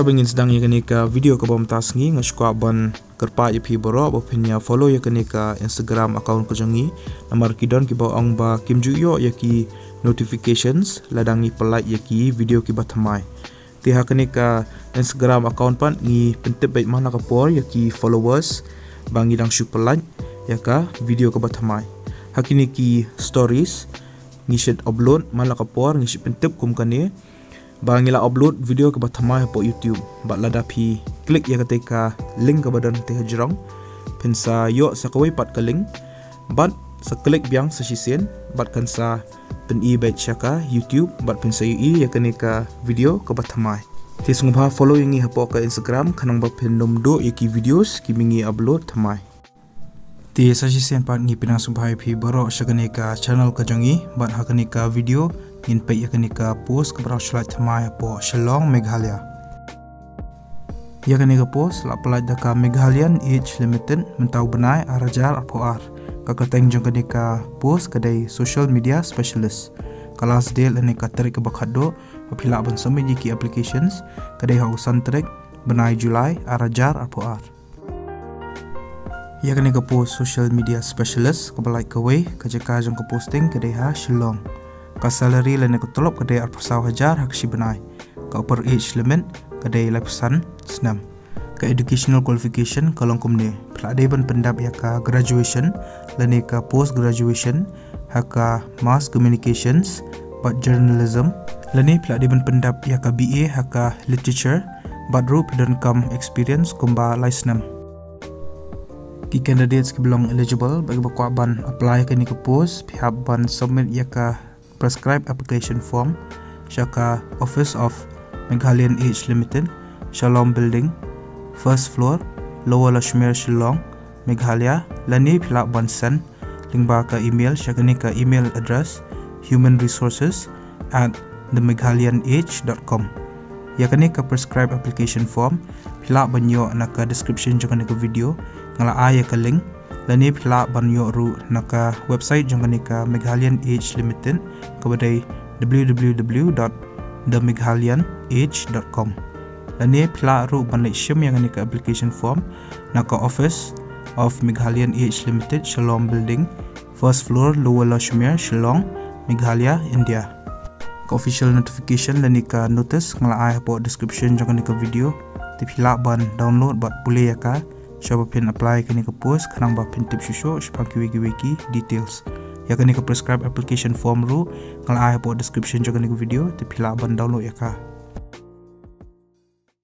Namaskar bengin sedang ya kenika video ke bawah tasngi ngeskua ban kerpa ipi boro bopinya follow ya kenika Instagram account ko jangi namar kidon ki bawah ang ba kim juyo ya ki notifications ladangi pelike ya ki video ki batamai tiha kenika Instagram account pan ngi pentep baik mana kapor ya ki followers bangi dang shu pelike ya ka video ke batamai hakini ki stories ngi shed upload mana kapor ngi shed pentep kum kane bangila upload video ke batamai po YouTube bat ladapi klik ya ketika link ke badan teh jerong pensa yo sakawai pat ke link bat seklik biang sesisen bat kansa pen i baik syaka YouTube bat pensa i ya kenika video ke batamai ti sungba follow yang i hapo ke Instagram kanang ba pen nomdo iki videos ki mingi upload tamai ti sesisen pat ngi pinang sungba pi baro syakanika channel ke jangi bat hakanika video in pe yakanika post ke browser tamai po Shillong Meghalaya yakanika post la pelaj daka Meghalyan Age Limited mentau benai arajar apoar kakateng jong kanika post kadai social media specialist kalas del anika tarik ke bakhado apila ban samiji ki applications kadai hausan tarik benai Julai arajar apoar yakanika post social media specialist kabalai kawai kajaka jong ke posting kadai ha Shillong ka salary lene ko tolop kadai 4,000 hakshi benai ka upper age limit kadai lapsan snam ka educational qualification kalong kumne pladai ban pendap ya ka graduation lene ka post graduation haka mass communications but journalism lene pladai ban pendap ya ka BA haka literature but ru pidon kam experience kumba license ki candidates ki belong eligible bagi bakwa ban apply ka ni ka post pihak ban submit ya ka prescribed application form Shaka Office of Meghalyan Age Limited Shalom Building first floor Lower Lashmere Shillong Meghalaya lani philak bansan lingba ka email shakani ka email address humanresources@themeghalyanage.com yakani ka prescribed application form philak banyo naka description jangani ka video ngala aya ka link lani phila banyo ru naka website jangani ka Meghalyan Age Limited kabadai www.themeghalyanage.com lani phila ru banai shim yang ka application form naka Office of Meghalyan Age Limited Shalom Building first floor Lower Lashmere Shillong Meghalaya India ka official notification lani ka notice ngala ai po description jangani ka video ti phila ban download bat pule ya ka Shaba pin apply kani ka post kanang ba pin tip shusho shpaki wiki details ya kani ka prescribe application form ru ngala ai po description jagani ka video ti phila ban download ya ka